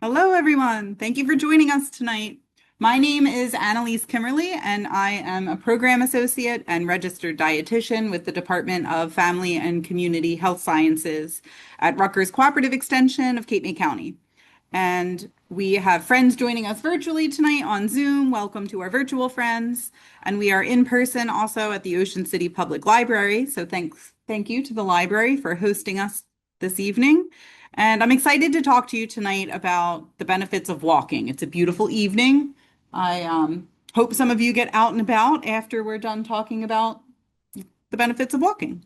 Hello, everyone. Thank you for joining us tonight. My name is Anneliese Kuemmerle, and I am a program associate and registered dietitian with the Department of Family and Community Health Sciences at Rutgers Cooperative Extension of Cape May County. And we have friends joining us virtually tonight on Zoom. Welcome to our virtual friends. And we are in person also at the Ocean City Public Library. So thank you to the library for hosting us this evening. And I'm excited to talk to you tonight about the benefits of walking. It's a beautiful evening. I hope some of you get out and about after we're done talking about the benefits of walking.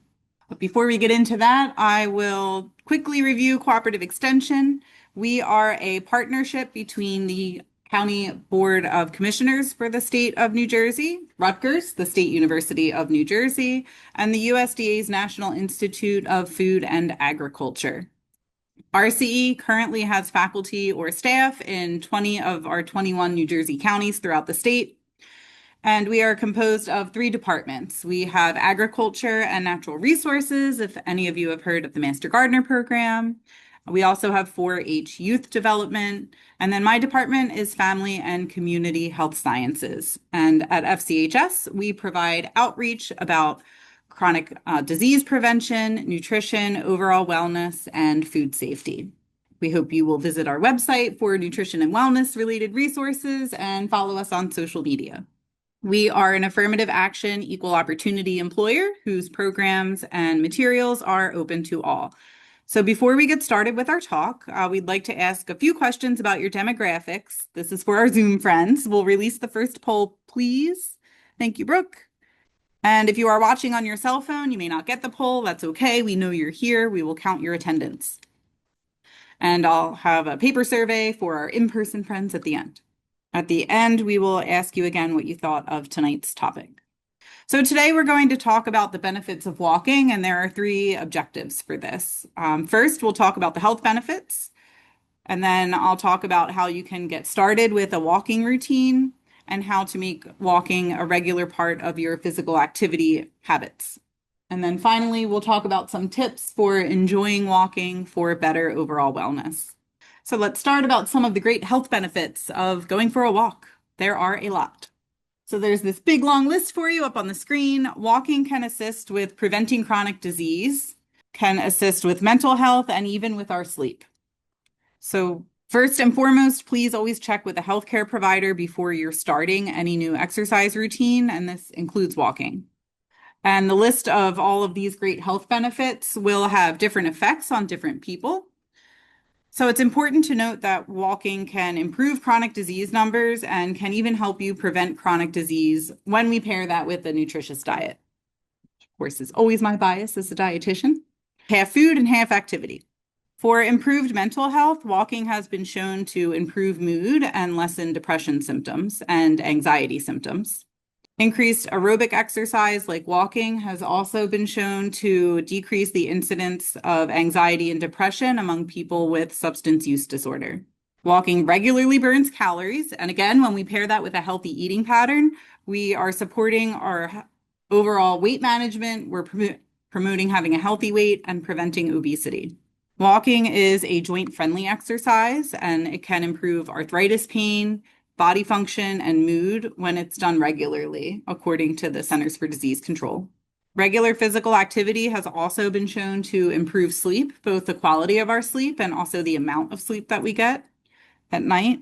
But before we get into that, I will quickly review Cooperative Extension. We are a partnership between the County Board of Commissioners for the state of New Jersey, Rutgers, the State University of New Jersey, and the USDA's National Institute of Food and Agriculture. RCE currently has faculty or staff in 20 of our 21 New Jersey counties throughout the state. And we are composed of three departments. We have agriculture and natural resources, if any of you have heard of the Master Gardener program. We also have 4-H youth development. And then my department is family and community health sciences. And at FCHS, we provide outreach about chronic disease prevention, nutrition, overall wellness, and food safety. We hope you will visit our website for nutrition and wellness related resources and follow us on social media. We are an affirmative action, equal opportunity employer whose programs and materials are open to all. So before we get started with our talk, we'd like to ask a few questions about your demographics. This is for our Zoom friends. We'll release the first poll, please. Thank you, Brooke. And if you are watching on your cell phone, you may not get the poll. That's okay. We know you're here. We will count your attendance. And I'll have a paper survey for our in-person friends at the end. At the end, we will ask you again what you thought of tonight's topic. So today we're going to talk about the benefits of walking, and there are three objectives for this. First, we'll talk about the health benefits, and then I'll talk about how you can get started with a walking routine and how to make walking a regular part of your physical activity habits. And then finally, we'll talk about some tips for enjoying walking for better overall wellness. So let's start about some of the great health benefits of going for a walk. There are a lot. So there's this big long list for you up on the screen. Walking can assist with preventing chronic disease, can assist with mental health, and even with our sleep. So first and foremost, please always check with a healthcare provider before you're starting any new exercise routine, and this includes walking. And the list of all of these great health benefits will have different effects on different people. So it's important to note that walking can improve chronic disease numbers and can even help you prevent chronic disease when we pair that with a nutritious diet. Of course, is always my bias as a dietitian. Half food and half activity. For improved mental health, walking has been shown to improve mood and lessen depression symptoms and anxiety symptoms. Increased aerobic exercise like walking has also been shown to decrease the incidence of anxiety and depression among people with substance use disorder. Walking regularly burns calories, and again, when we pair that with a healthy eating pattern, we are supporting our overall weight management. We're promoting having a healthy weight and preventing obesity. Walking is a joint-friendly exercise, and it can improve arthritis pain, body function, and mood when it's done regularly, according to the Centers for Disease Control. Regular physical activity has also been shown to improve sleep, both the quality of our sleep and also the amount of sleep that we get at night.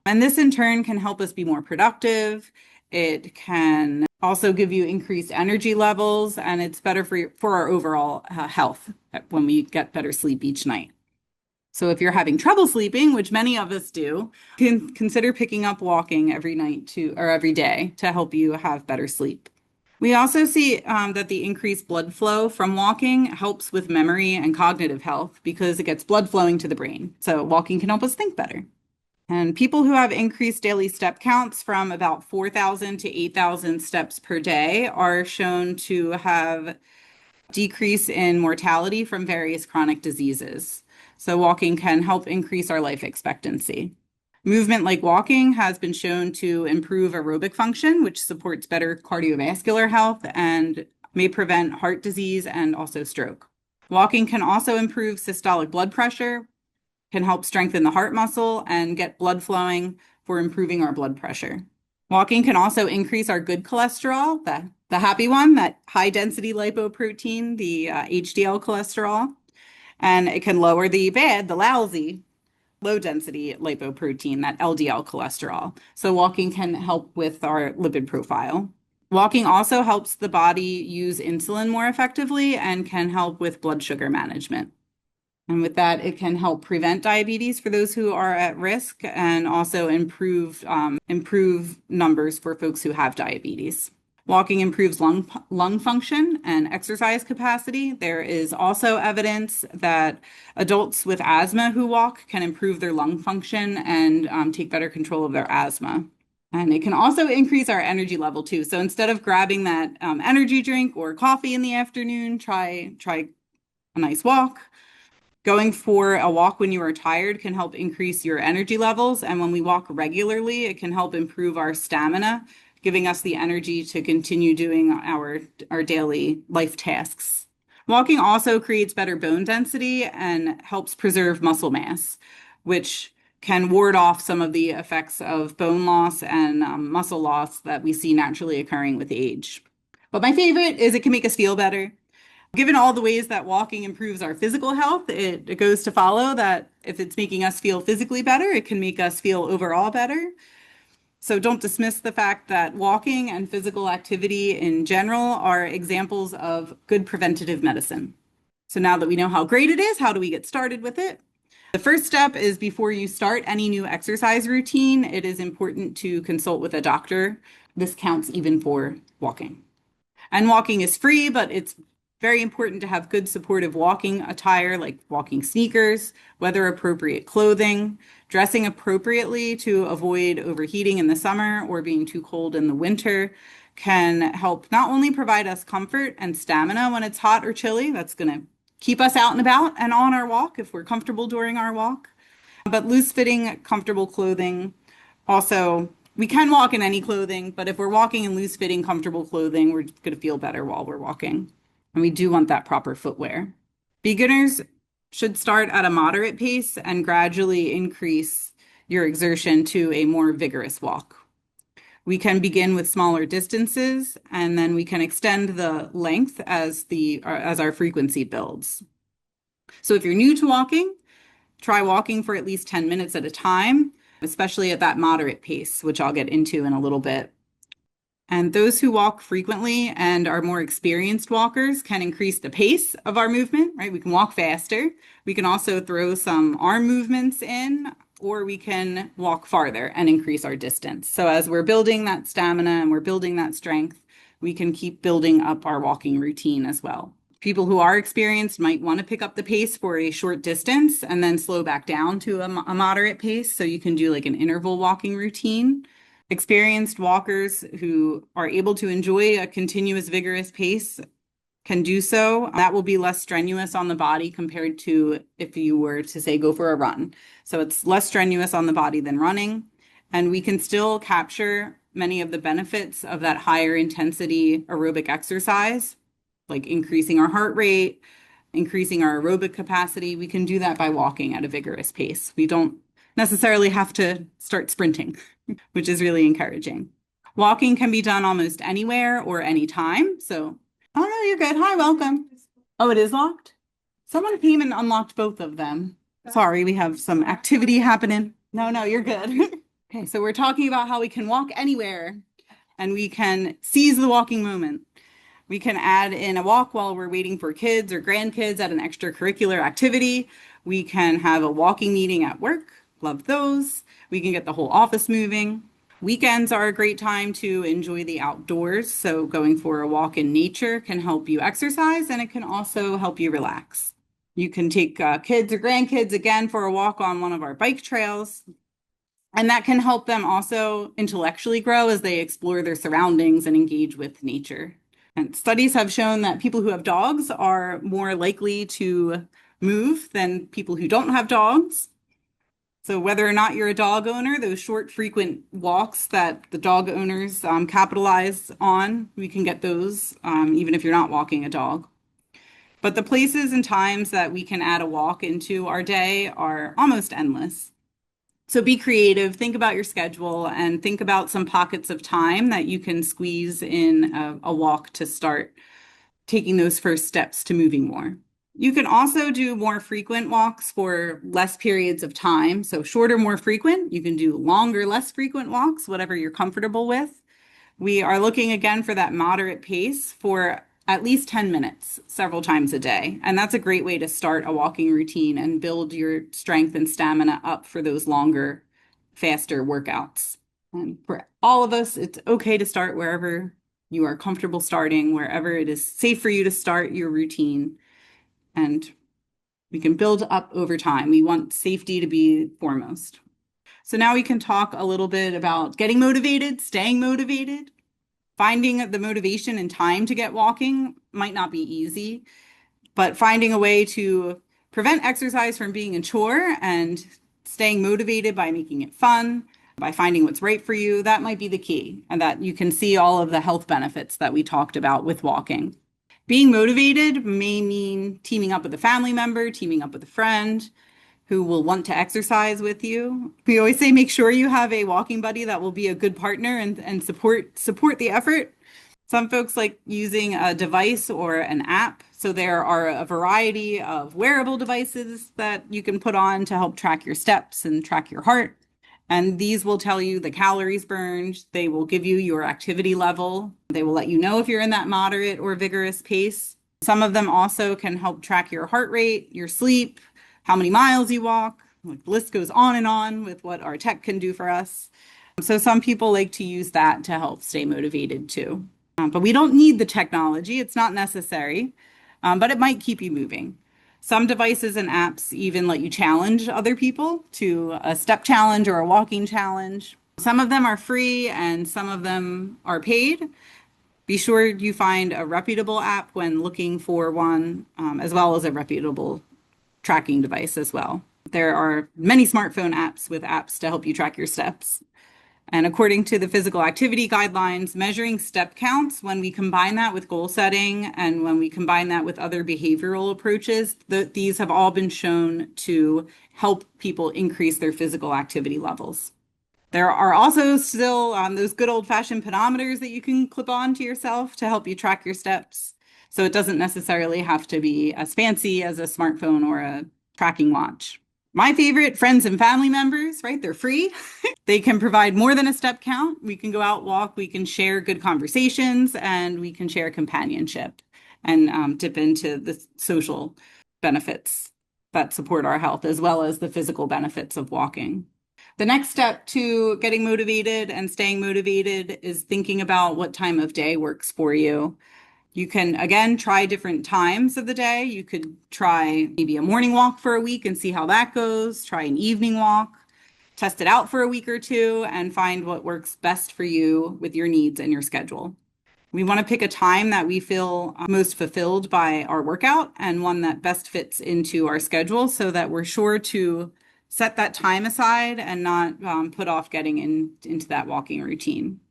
And this in turn can help us be more productive. It can also give you increased energy levels, and it's better for our overall health when we get better sleep each night. So if you're having trouble sleeping, which many of us do, consider picking up walking every night or every day to help you have better sleep. We also see that the increased blood flow from walking helps with memory and cognitive health because it gets blood flowing to the brain. So walking can help us think better. And people who have increased daily step counts from about 4,000 to 8,000 steps per day are shown to have decrease in mortality from various chronic diseases. So walking can help increase our life expectancy. Movement like walking has been shown to improve aerobic function, which supports better cardiovascular health and may prevent heart disease and also stroke. Walking can also improve systolic blood pressure, can help strengthen the heart muscle and get blood flowing for improving our blood pressure. Walking can also increase our good cholesterol, the happy one, that high density lipoprotein, the HDL cholesterol, and it can lower the bad, the lousy, low density lipoprotein, that LDL cholesterol. So walking can help with our lipid profile. Walking also helps the body use insulin more effectively and can help with blood sugar management. And with that, it can help prevent diabetes for those who are at risk and also improve numbers for folks who have diabetes. Walking improves lung function and exercise capacity. There is also evidence that adults with asthma who walk can improve their lung function and take better control of their asthma. And it can also increase our energy level too. So instead of grabbing that energy drink or coffee in the afternoon, try a nice walk. Going for a walk when you are tired can help increase your energy levels. And when we walk regularly, it can help improve our stamina, giving us the energy to continue doing our daily life tasks. Walking also creates better bone density and helps preserve muscle mass, which can ward off some of the effects of bone loss and muscle loss that we see naturally occurring with age. But my favorite is it can make us feel better. Given all the ways that walking improves our physical health, it goes to follow that if it's making us feel physically better, it can make us feel overall better. So don't dismiss the fact that walking and physical activity in general are examples of good preventative medicine. So now that we know how great it is, how do we get started with it? The first step is before you start any new exercise routine, it is important to consult with a doctor. This counts even for walking. And walking is free, but it's very important to have good supportive walking attire like walking sneakers, weather appropriate clothing, dressing appropriately to avoid overheating in the summer or being too cold in the winter can help not only provide us comfort and stamina when it's hot or chilly, that's going to keep us out and about and on our walk if we're comfortable during our walk, but loose fitting, comfortable clothing also. We can walk in any clothing, but if we're walking in loose fitting, comfortable clothing, we're going to feel better while we're walking. And we do want that proper footwear. Beginners should start at a moderate pace and gradually increase your exertion to a more vigorous walk. We can begin with smaller distances, and then we can extend the length as our frequency builds. So if you're new to walking, try walking for at least 10 minutes at a time, especially at that moderate pace, which I'll get into in a little bit. And those who walk frequently and are more experienced walkers can increase the pace of our movement, right? We can walk faster. We can also throw some arm movements in, or we can walk farther and increase our distance. So as we're building that stamina and we're building that strength, we can keep building up our walking routine as well. People who are experienced might want to pick up the pace for a short distance and then slow back down to a moderate pace. So you can do like an interval walking routine. Experienced walkers who are able to enjoy a continuous, vigorous pace can do so. That will be less strenuous on the body compared to if you were to, say, go for a run. So it's less strenuous on the body than running. And we can still capture many of the benefits of that higher intensity aerobic exercise, like increasing our heart rate, increasing our aerobic capacity. We can do that by walking at a vigorous pace. We don't necessarily have to start sprinting, which is really encouraging. Walking can be done almost anywhere or anytime. So, oh no, you're good. Hi, welcome. Oh, it is locked? Someone came and unlocked both of them. Sorry, we have some activity happening. No, you're good. Okay, so we're talking about how we can walk anywhere and we can seize the walking moment. We can add in a walk while we're waiting for kids or grandkids at an extracurricular activity. We can have a walking meeting at work. Love those. We can get the whole office moving. Weekends are a great time to enjoy the outdoors. So going for a walk in nature can help you exercise and it can also help you relax. You can take kids or grandkids again for a walk on one of our bike trails. And that can help them also intellectually grow as they explore their surroundings and engage with nature. And studies have shown that people who have dogs are more likely to move than people who don't have dogs. So whether or not you're a dog owner, those short, frequent walks that the dog owners capitalize on, we can get those even if you're not walking a dog. But the places and times that we can add a walk into our day are almost endless. So be creative, think about your schedule, and think about some pockets of time that you can squeeze in a walk to start taking those first steps to moving more. You can also do more frequent walks for less periods of time. So shorter, more frequent. You can do longer, less frequent walks, whatever you're comfortable with. We are looking again for that moderate pace for at least 10 minutes several times a day. And that's a great way to start a walking routine and build your strength and stamina up for those longer, faster workouts. And for all of us, it's okay to start wherever you are comfortable starting, wherever it is safe for you to start your routine. And we can build up over time. We want safety to be foremost. So now we can talk a little bit about getting motivated, staying motivated. Finding the motivation and time to get walking might not be easy, but finding a way to prevent exercise from being a chore and staying motivated by making it fun, by finding what's right for you, that might be the key, and that you can see all of the health benefits that we talked about with walking. Being motivated may mean teaming up with a family member, teaming up with a friend who will want to exercise with you. We always say make sure you have a walking buddy that will be a good partner and support the effort. Some folks like using a device or an app. So there are a variety of wearable devices that you can put on to help track your steps and track your heart. And these will tell you the calories burned. They will give you your activity level. They will let you know if you're in that moderate or vigorous pace. Some of them also can help track your heart rate, your sleep, how many miles you walk. The list goes on and on with what our tech can do for us. So some people like to use that to help stay motivated too. But we don't need the technology. It's not necessary, but it might keep you moving. Some devices and apps even let you challenge other people to a step challenge or a walking challenge. Some of them are free and some of them are paid. Be sure you find a reputable app when looking for one, as well as a reputable tracking device as well. There are many smartphone apps with apps to help you track your steps. And according to the physical activity guidelines, measuring step counts, when we combine that with goal setting and when we combine that with other behavioral approaches, these have all been shown to help people increase their physical activity levels. There are also still those good old-fashioned pedometers that you can clip on to yourself to help you track your steps. So it doesn't necessarily have to be as fancy as a smartphone or a tracking watch. My favorite, friends and family members, right? They're free. They can provide more than a step count. We can go out, walk, we can share good conversations, and we can share companionship and dip into the social benefits that support our health, as well as the physical benefits of walking. The next step to getting motivated and staying motivated is thinking about what time of day works for you. You can, again, try different times of the day. You could try maybe a morning walk for a week and see how that goes. Try an evening walk, test it out for a week or two, and find what works best for you with your needs and your schedule. We want to pick a time that we feel most fulfilled by our workout and one that best fits into our schedule so that we're sure to set that time aside and not put off getting into that walking routine.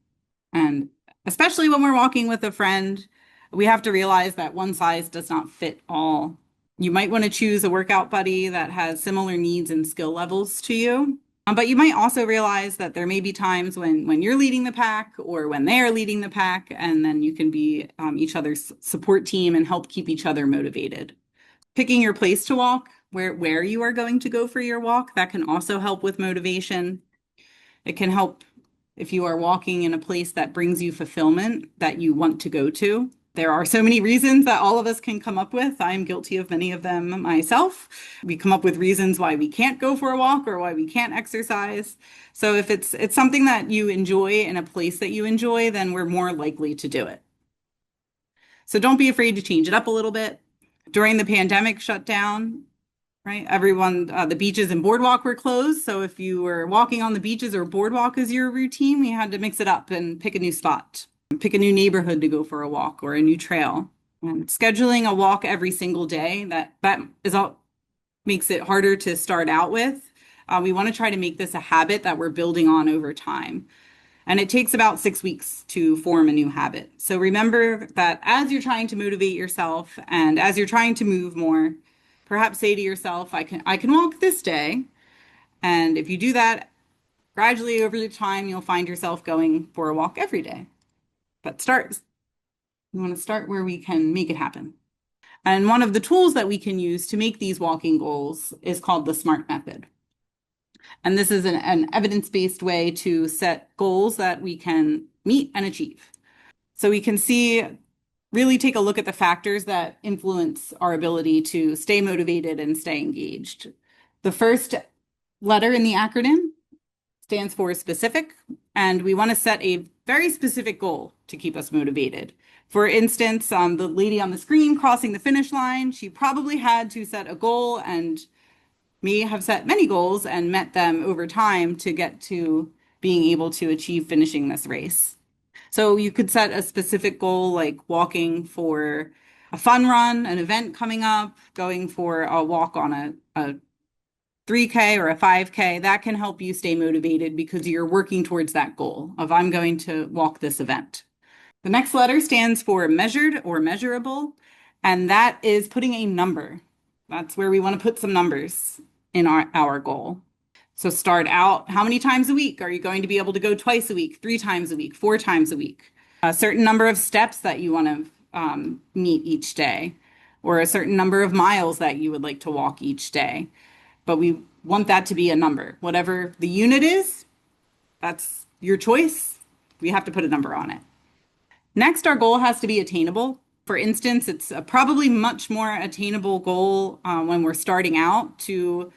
And especially when we're walking with a friend, we have to realize that one size does not fit all. You might want to choose a workout buddy that has similar needs and skill levels to you. But you might also realize that there may be times when you're leading the pack or when they are leading the pack, and then you can be each other's support team and help keep each other motivated. Picking your place to walk, where you are going to go for your walk, that can also help with motivation. It can help if you are walking in a place that brings you fulfillment that you want to go to. There are so many reasons that all of us can come up with. I'm guilty of many of them myself. We come up with reasons why we can't go for a walk or why we can't exercise. So if it's something that you enjoy in a place that you enjoy, then we're more likely to do it. So don't be afraid to change it up a little bit. During the pandemic shutdown, right? Everyone, the beaches and boardwalk were closed. So if you were walking on the beaches or boardwalk as your routine, we had to mix it up and pick a new spot. Pick a new neighborhood to go for a walk or a new trail. And scheduling a walk every single day, that is all makes it harder to start out with. We want to try to make this a habit that we're building on over time. And it takes about 6 weeks to form a new habit. So remember that as you're trying to motivate yourself and as you're trying to move more, perhaps say to yourself, I can walk this day. And if you do that, gradually over the time, you'll find yourself going for a walk every day. But we want to start where we can make it happen. And one of the tools that we can use to make these walking goals is called the SMART method. And this is an evidence-based way to set goals that we can meet and achieve. So we can really take a look at the factors that influence our ability to stay motivated and stay engaged. The first letter in the acronym stands for specific, and we want to set a very specific goal to keep us motivated. For instance, the lady on the screen crossing the finish line, she probably had to set a goal and may have set many goals and met them over time to get to being able to achieve finishing this race. So you could set a specific goal like walking for a fun run, an event coming up, going for a walk on a 3K or a 5K. That can help you stay motivated because you're working towards that goal of I'm going to walk this event. The next letter stands for measured or measurable, and that is putting a number. That's where we want to put some numbers in our goal. So start out, how many times a week are you going to be able to go twice a week, 3 times a week, 4 times a week? A certain number of steps that you want to meet each day, or a certain number of miles that you would like to walk each day. But we want that to be a number. Whatever the unit is, that's your choice. We have to put a number on it. Next, our goal has to be attainable. For instance, it's a probably much more attainable goal when we're starting out to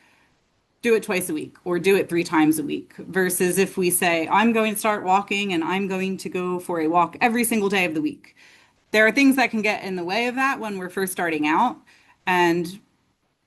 do it twice a week or do it 3 times a week versus if we say, I'm going to start walking and I'm going to go for a walk every single day of the week. There are things that can get in the way of that when we're first starting out. And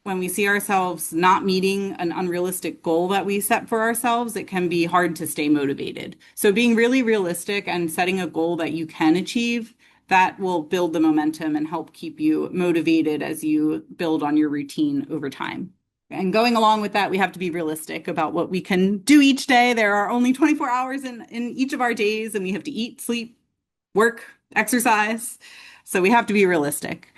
when we see ourselves not meeting an unrealistic goal that we set for ourselves, it can be hard to stay motivated. So being really realistic and setting a goal that you can achieve, that will build the momentum and help keep you motivated as you build on your routine over time. And going along with that, we have to be realistic about what we can do each day. There are only 24 hours in each of our days, and we have to eat, sleep, work, exercise. So we have to be realistic.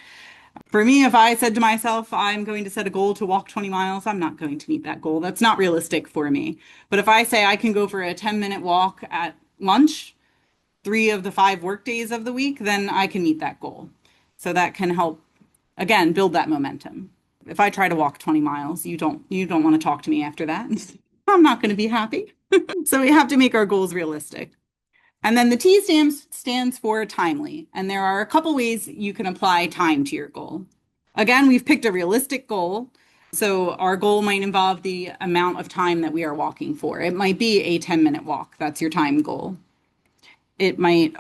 For me, if I said to myself, I'm going to set a goal to walk 20 miles, I'm not going to meet that goal. That's not realistic for me. But if I say I can go for a 10-minute walk at lunch, 3 of the 5 work days of the week, then I can meet that goal. So that can help, again, build that momentum. If I try to walk 20 miles, you don't want to talk to me after that. I'm not going to be happy. So we have to make our goals realistic. And then the T stands for timely. And there are a couple ways you can apply time to your goal. Again, we've picked a realistic goal. So our goal might involve the amount of time that we are walking for. It might be a 10-minute walk. That's your time goal. It might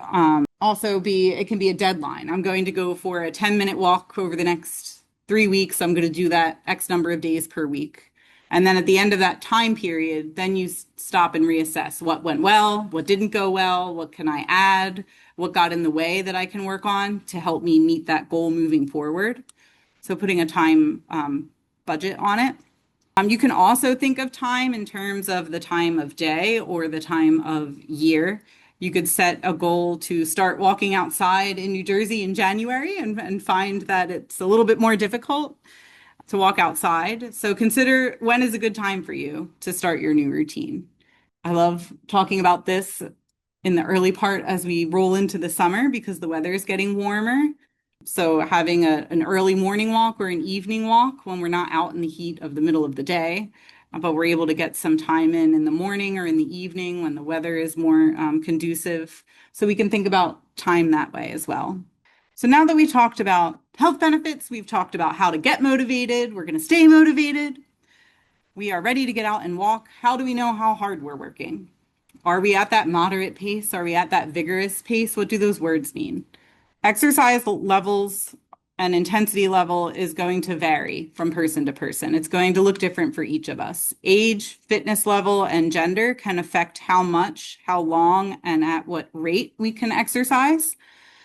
also be, it can be a deadline. I'm going to go for a 10-minute walk over the next 3 weeks. I'm going to do that X number of days per week. And then at the end of that time period, then you stop and reassess what went well, what didn't go well, what can I add, what got in the way that I can work on to help me meet that goal moving forward. So putting a time budget on it. You can also think of time in terms of the time of day or the time of year. You could set a goal to start walking outside in New Jersey in January and find that it's a little bit more difficult to walk outside. So consider when is a good time for you to start your new routine. I love talking about this in the early part as we roll into the summer because the weather is getting warmer. So having an early morning walk or an evening walk when we're not out in the heat of the middle of the day, but we're able to get some time in the morning or in the evening when the weather is more conducive. So we can think about time that way as well. So now that we talked about health benefits, we've talked about how to get motivated, we're going to stay motivated. We are ready to get out and walk. How do we know how hard we're working? Are we at that moderate pace? Are we at that vigorous pace? What do those words mean? Exercise levels and intensity level is going to vary from person to person. It's going to look different for each of us. Age, fitness level, and gender can affect how much, how long, and at what rate we can exercise.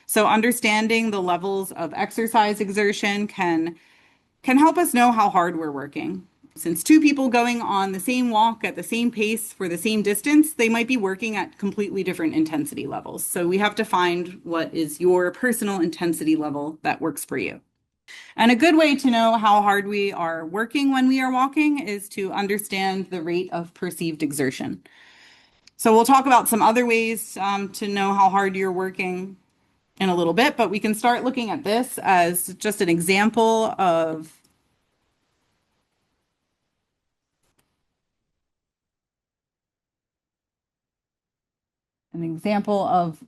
So understanding the levels of exercise exertion can help us know how hard we're working. Since two people going on the same walk at the same pace for the same distance, they might be working at completely different intensity levels. So we have to find what is your personal intensity level that works for you. And a good way to know how hard we are working when we are walking is to understand the rate of perceived exertion. So we'll talk about some other ways to know how hard you're working in a little bit, but we can start looking at this as just an example of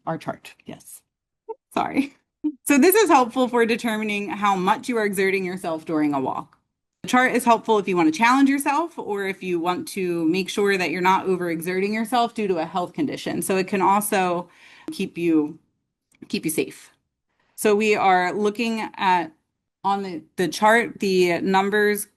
our chart. Yes. Sorry. So this is helpful for determining how much you are exerting yourself during a walk. The chart is helpful if you want to challenge yourself or if you want to make sure that you're not overexerting yourself due to a health condition. So it can also keep you safe. So we are looking at on the chart, the numbers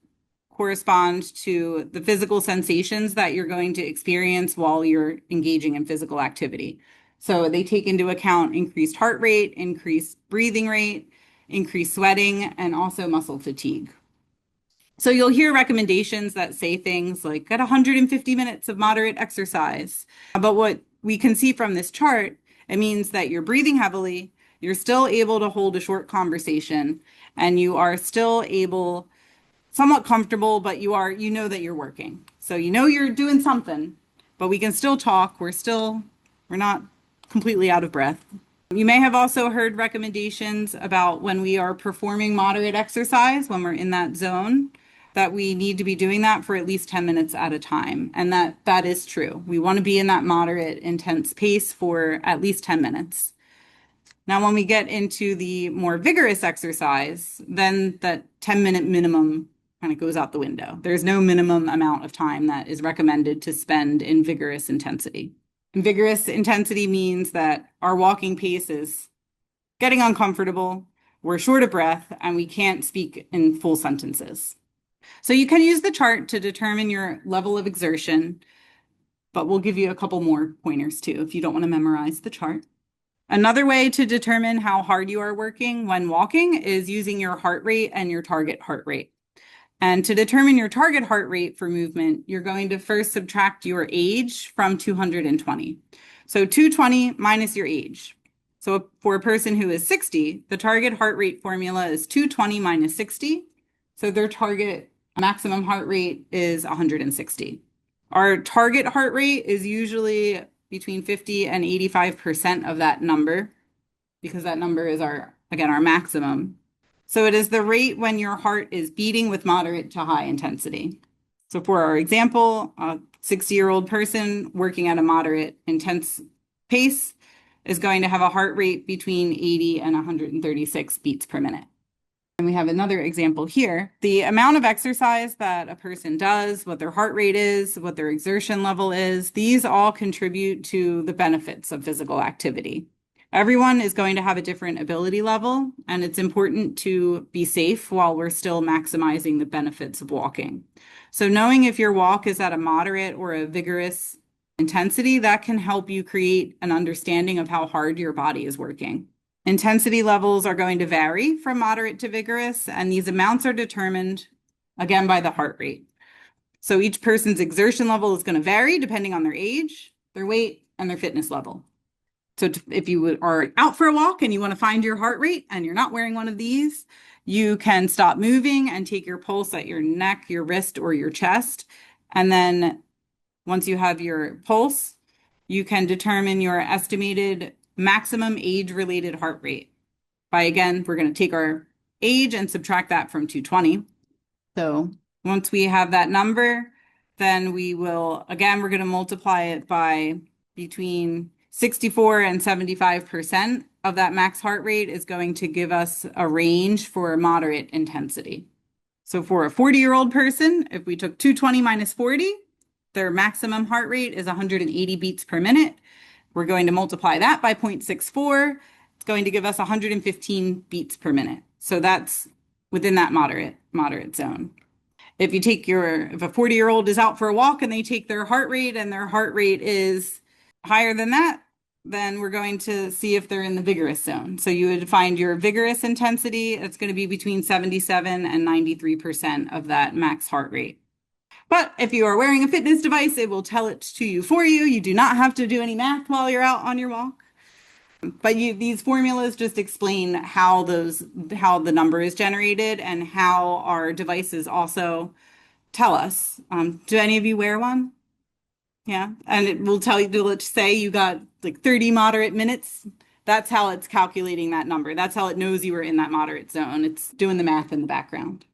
correspond to the physical sensations that you're going to experience while you're engaging in physical activity. So they take into account increased heart rate, increased breathing rate, increased sweating, and also muscle fatigue. So you'll hear recommendations that say things like get 150 minutes of moderate exercise. But what we can see from this chart, it means that you're breathing heavily, you're still able to hold a short conversation, and you are still able, somewhat comfortable, but you know that you're working. So you know you're doing something, but we can still talk. We're not completely out of breath. You may have also heard recommendations about when we are performing moderate exercise, when we're in that zone, that we need to be doing that for at least 10 minutes at a time. And that is true. We want to be in that moderate, intense pace for at least 10 minutes. Now, when we get into the more vigorous exercise, then that 10-minute minimum kind of goes out the window. There's no minimum amount of time that is recommended to spend in vigorous intensity. And vigorous intensity means that our walking pace is getting uncomfortable, we're short of breath, and we can't speak in full sentences. So you can use the chart to determine your level of exertion, but we'll give you a couple more pointers too if you don't want to memorize the chart. Another way to determine how hard you are working when walking is using your heart rate and your target heart rate. And to determine your target heart rate for movement, you're going to first subtract your age from 220. So 220 minus your age. So for a person who is 60, the target heart rate formula is 220 minus 60. So their target maximum heart rate is 160. Our target heart rate is usually between 50 and 85% of that number, because that number is our maximum. So it is the rate when your heart is beating with moderate to high intensity. So for our example, a 60-year-old person working at a moderate intense pace is going to have a heart rate between 80 and 136 beats per minute. And we have another example here. The amount of exercise that a person does, what their heart rate is, what their exertion level is, these all contribute to the benefits of physical activity. Everyone is going to have a different ability level, and it's important to be safe while we're still maximizing the benefits of walking. So knowing if your walk is at a moderate or a vigorous intensity, that can help you create an understanding of how hard your body is working. Intensity levels are going to vary from moderate to vigorous, and these amounts are determined, again, by the heart rate. So each person's exertion level is going to vary depending on their age, their weight, and their fitness level. So if you are out for a walk and you want to find your heart rate and you're not wearing one of these, you can stop moving and take your pulse at your neck, your wrist, or your chest. And then once you have your pulse, you can determine your estimated maximum age-related heart rate. Again, we're going to take our age and subtract that from 220. So once we have that number, then we're going to multiply it by between 64 and 75% of that max heart rate is going to give us a range for moderate intensity. So for a 40-year-old person, if we took 220 minus 40, their maximum heart rate is 180 beats per minute. We're going to multiply that by 0.64. It's going to give us 115 beats per minute. So that's within that moderate zone. If a 40-year-old is out for a walk and they take their heart rate and their heart rate is higher than that, then we're going to see if they're in the vigorous zone. So you would find your vigorous intensity, it's going to be between 77 and 93% of that max heart rate. But if you are wearing a fitness device, it will tell it to you for you. You do not have to do any math while you're out on your walk. But these formulas just explain how the number is generated and how our devices also tell us. Do any of you wear one? Yeah. And it will tell you, let's say you got like 30 moderate minutes. That's how it's calculating that number. That's how it knows you were in that moderate zone. It's doing the math in the background.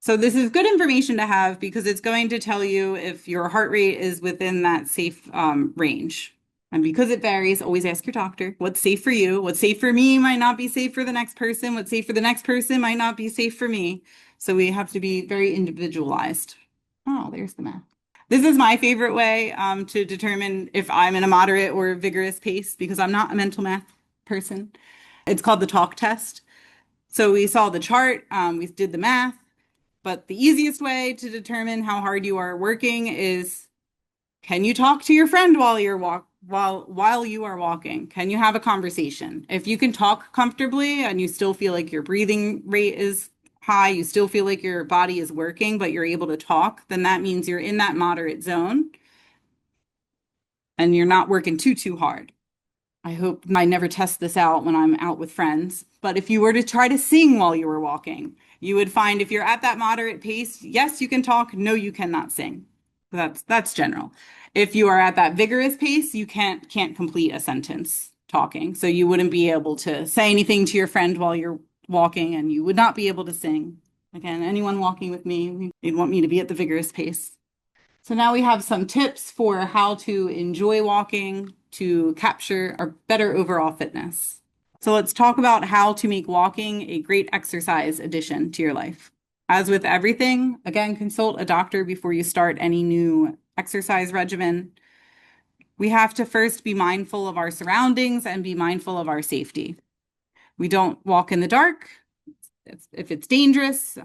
So this is good information to have because it's going to tell you if your heart rate is within that safe range. And because it varies, always ask your doctor what's safe for you. What's safe for me might not be safe for the next person. What's safe for the next person might not be safe for me. So we have to be very individualized. Oh, there's the math. This is my favorite way to determine if I'm in a moderate or vigorous pace because I'm not a mental math person. It's called the talk test. So we saw the chart, we did the math, but the easiest way to determine how hard you are working is can you talk to your friend while you are walking? Can you have a conversation? If you can talk comfortably and you still feel like your breathing rate is high, you still feel like your body is working, but you're able to talk, then that means you're in that moderate zone and you're not working too hard. I hope I never test this out when I'm out with friends, but if you were to try to sing while you were walking, you would find if you're at that moderate pace, yes, you can talk, no, you cannot sing. That's general. If you are at that vigorous pace, you can't complete a sentence talking. So you wouldn't be able to say anything to your friend while you're walking and you would not be able to sing. Again, anyone walking with me, they'd want me to be at the vigorous pace. So now we have some tips for how to enjoy walking to capture our better overall fitness. So let's talk about how to make walking a great exercise addition to your life. As with everything, again, consult a doctor before you start any new exercise regimen. We have to first be mindful of our surroundings and be mindful of our safety. We don't walk in the dark if it's dangerous.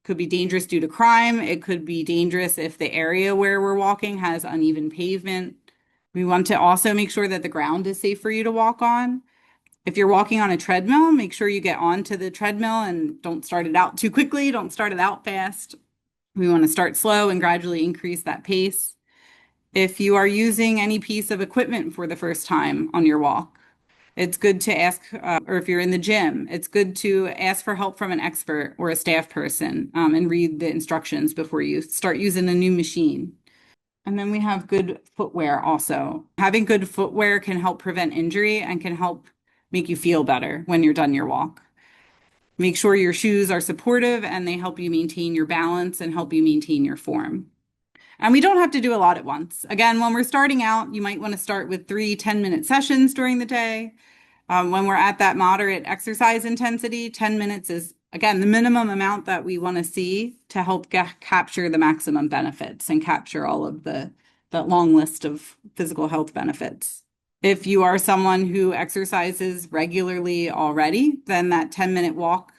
Could be dangerous due to crime. It could be dangerous if the area where we're walking has uneven pavement. We want to also make sure that the ground is safe for you to walk on. If you're walking on a treadmill, make sure you get onto the treadmill and don't start it out too quickly. Don't start it out fast. We want to start slow and gradually increase that pace. If you are using any piece of equipment for the first time on your walk, it's good to ask, or if you're in the gym, it's good to ask for help from an expert or a staff person and read the instructions before you start using a new machine. And then we have good footwear also. Having good footwear can help prevent injury and can help make you feel better when you're done your walk. Make sure your shoes are supportive and they help you maintain your balance and help you maintain your form. And we don't have to do a lot at once. Again, when we're starting out, you might want to start with 3 10-minute sessions during the day. When we're at that moderate exercise intensity, 10 minutes is, again, the minimum amount that we want to see to help capture the maximum benefits and capture all of that long list of physical health benefits. If you are someone who exercises regularly already, then that 10-minute walk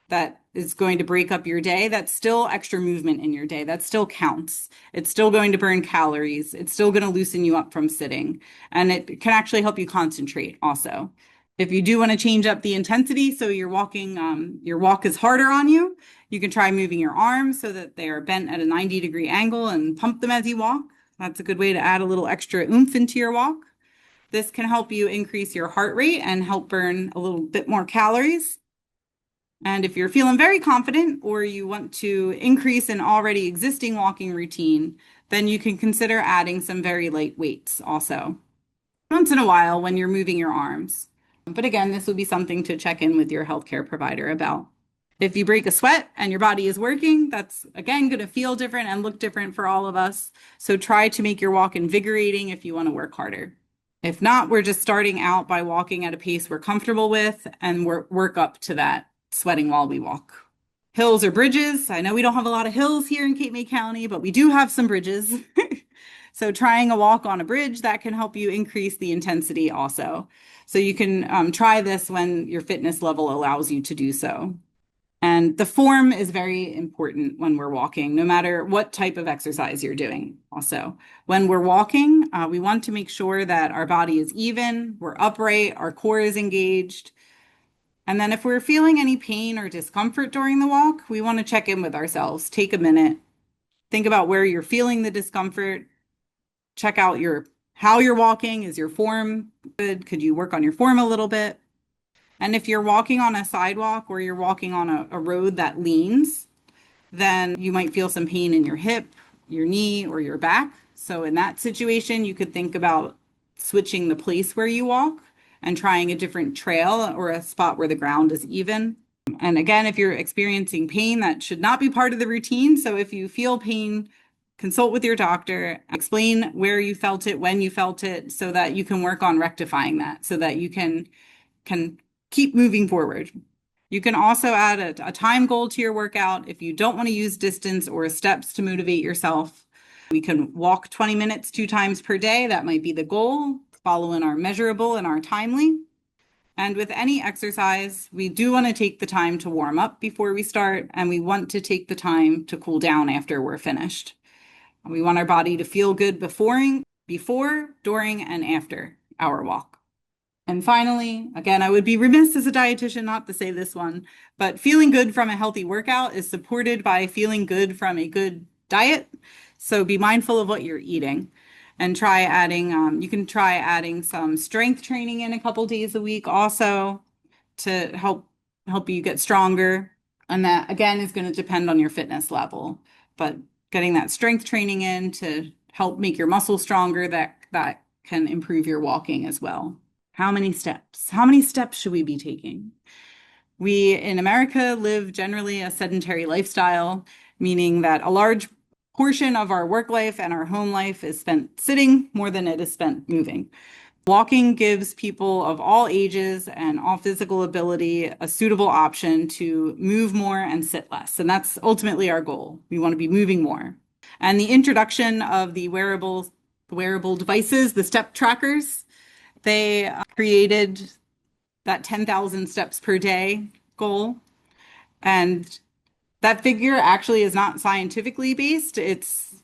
that is going to break up your day, that's still extra movement in your day. That still counts. It's still going to burn calories. It's still going to loosen you up from sitting. And it can actually help you concentrate also. If you do want to change up the intensity, so you're walking, your walk is harder on you, you can try moving your arms so that they are bent at a 90-degree angle and pump them as you walk. That's a good way to add a little extra oomph into your walk. This can help you increase your heart rate and help burn a little bit more calories. And if you're feeling very confident or you want to increase an already existing walking routine, then you can consider adding some very light weights also once in a while when you're moving your arms. But again, this would be something to check in with your healthcare provider about. If you break a sweat and your body is working, that's again going to feel different and look different for all of us. So try to make your walk invigorating if you want to work harder. If not, we're just starting out by walking at a pace we're comfortable with and work up to that sweating while we walk. Hills or bridges. I know we don't have a lot of hills here in Cape May County, but we do have some bridges. So trying a walk on a bridge, that can help you increase the intensity also. So you can try this when your fitness level allows you to do so. And the form is very important when we're walking, no matter what type of exercise you're doing. Also, when we're walking, we want to make sure that our body is even, we're upright, our core is engaged. And then if we're feeling any pain or discomfort during the walk, we want to check in with ourselves. Take a minute. Think about where you're feeling the discomfort. Check out how you're walking. Is your form good? Could you work on your form a little bit? And if you're walking on a sidewalk or you're walking on a road that leans, then you might feel some pain in your hip, your knee, or your back. So in that situation, you could think about switching the place where you walk and trying a different trail or a spot where the ground is even. And again, if you're experiencing pain, that should not be part of the routine. So if you feel pain, consult with your doctor, explain where you felt it, when you felt it, so that you can work on rectifying that, so that you can keep moving forward. You can also add a time goal to your workout if you don't want to use distance or steps to motivate yourself. We can walk 20 minutes 2 times per day. That might be the goal, following our measurable and our timely. And with any exercise, we do want to take the time to warm up before we start, and we want to take the time to cool down after we're finished. We want our body to feel good before, during, and after our walk. And finally, again, I would be remiss as a dietitian not to say this one, but feeling good from a healthy workout is supported by feeling good from a good diet. So be mindful of what you're eating and you can try adding some strength training in a couple days a week also to help you get stronger. And that again is going to depend on your fitness level, but getting that strength training in to help make your muscles stronger, that can improve your walking as well. How many steps? How many steps should we be taking? We in America live generally a sedentary lifestyle, meaning that a large portion of our work life and our home life is spent sitting more than it is spent moving. Walking gives people of all ages and all physical ability a suitable option to move more and sit less. And that's ultimately our goal. We want to be moving more. And the introduction of the wearable devices, the step trackers, they created that 10,000 steps per day goal. And that figure actually is not scientifically based. It's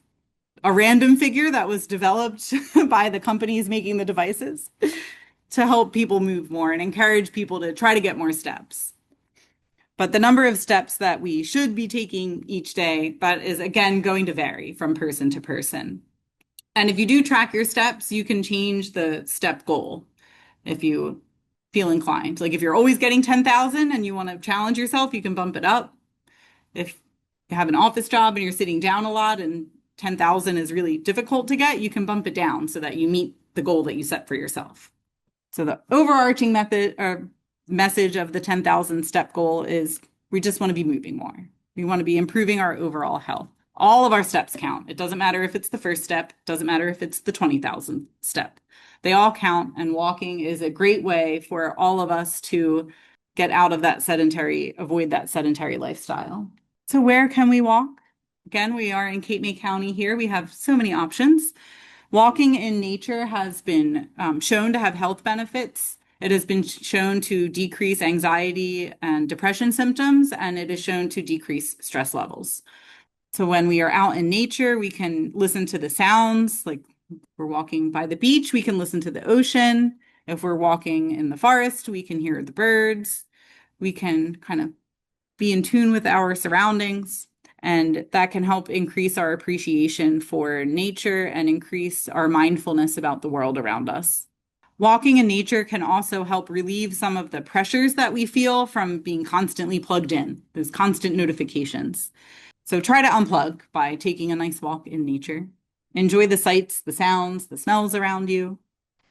a random figure that was developed by the companies making the devices to help people move more and encourage people to try to get more steps. But the number of steps that we should be taking each day, that is again going to vary from person to person. And if you do track your steps, you can change the step goal if you feel inclined. Like if you're always getting 10,000 and you want to challenge yourself, you can bump it up. If you have an office job and you're sitting down a lot and 10,000 is really difficult to get, you can bump it down so that you meet the goal that you set for yourself. So the overarching message of the 10,000 step goal is we just want to be moving more. We want to be improving our overall health. All of our steps count. It doesn't matter if it's the first step, it doesn't matter if it's the 20,000 step. They all count, and walking is a great way for all of us to get out of avoid that sedentary lifestyle. So where can we walk? Again, we are in Cape May County here. We have so many options. Walking in nature has been shown to have health benefits. It has been shown to decrease anxiety and depression symptoms, and it is shown to decrease stress levels. So when we are out in nature, we can listen to the sounds, like if we're walking by the beach, we can listen to the ocean. If we're walking in the forest, we can hear the birds. We can kind of be in tune with our surroundings, and that can help increase our appreciation for nature and increase our mindfulness about the world around us. Walking in nature can also help relieve some of the pressures that we feel from being constantly plugged in, those constant notifications. So try to unplug by taking a nice walk in nature. Enjoy the sights, the sounds, the smells around you.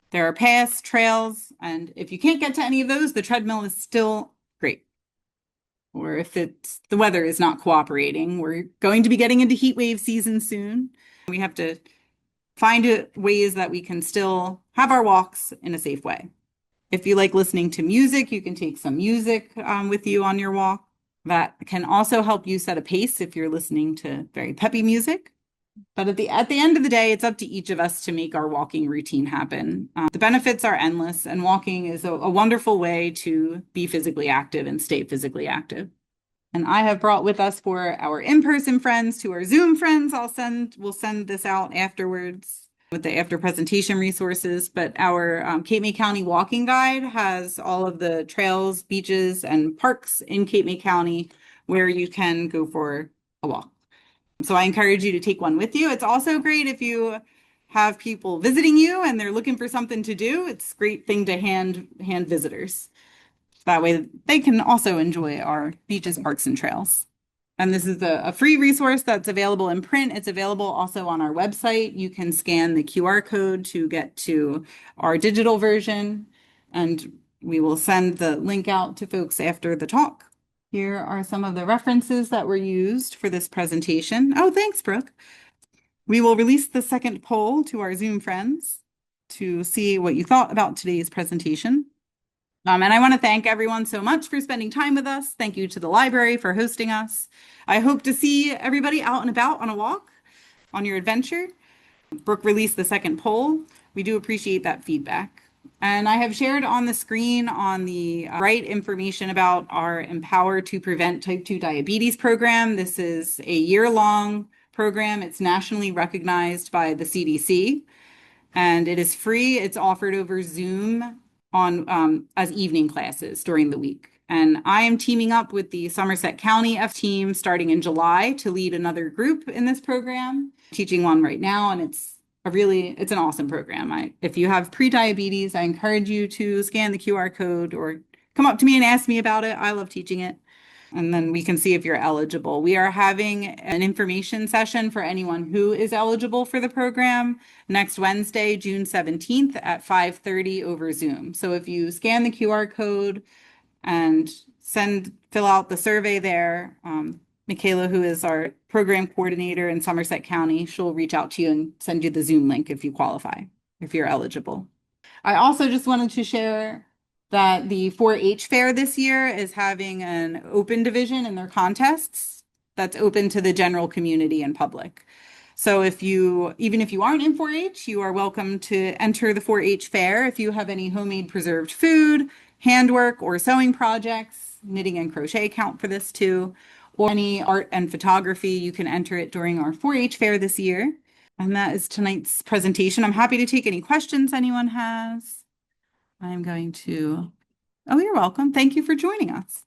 There are paths, trails, and if you can't get to any of those, the treadmill is still great. Or if the weather is not cooperating, we're going to be getting into heat wave season soon. We have to find ways that we can still have our walks in a safe way. If you like listening to music, you can take some music with you on your walk. That can also help you set a pace if you're listening to very peppy music. But at the end of the day, it's up to each of us to make our walking routine happen. The benefits are endless, and walking is a wonderful way to be physically active and stay physically active. And I have brought with us for our in-person friends, to our Zoom friends, we'll send this out afterwards with the after presentation resources. But our Cape May County walking guide has all of the trails, beaches, and parks in Cape May County where you can go for a walk. So I encourage you to take one with you. It's also great if you have people visiting you and they're looking for something to do. It's a great thing to hand visitors. That way they can also enjoy our beaches, parks, and trails. And this is a free resource that's available in print. It's available also on our website. You can scan the QR code to get to our digital version, and we will send the link out to folks after the talk. Here are some of the references that were used for this presentation. Oh, thanks, Brooke. We will release the second poll to our Zoom friends to see what you thought about today's presentation. And I want to thank everyone so much for spending time with us. Thank you to the library for hosting us. I hope to see everybody out and about on a walk on your adventure. Brooke released the second poll. We do appreciate that feedback. And I have shared on the screen on the right information about our Empower to Prevent Type 2 Diabetes program. This is a year-long program. It's nationally recognized by the CDC, and it is free. It's offered over Zoom on as evening classes during the week. And I am teaming up with the Somerset County F team starting in July to lead another group in this program. Teaching one right now, and it's an awesome program. If you have pre-diabetes, I encourage you to scan the QR code or come up to me and ask me about it. I love teaching it. And then we can see if you're eligible. We are having an information session for anyone who is eligible for the program next Wednesday, June 17th at 5:30 over Zoom. So if you scan the QR code and fill out the survey there, Michaela, who is our program coordinator in Somerset County, she'll reach out to you and send you the Zoom link if you qualify, if you're eligible. I also just wanted to share that the 4-H fair this year is having an open division in their contests that's open to the general community and public. So even if you aren't in 4-H, you are welcome to enter the 4-H fair if you have any homemade preserved food, handwork, or sewing projects. Knitting and crochet count for this too, or any art and photography. You can enter it during our 4-H fair this year. And that is tonight's presentation. I'm happy to take any questions anyone has. I'm going to, oh, you're welcome. Thank you for joining us.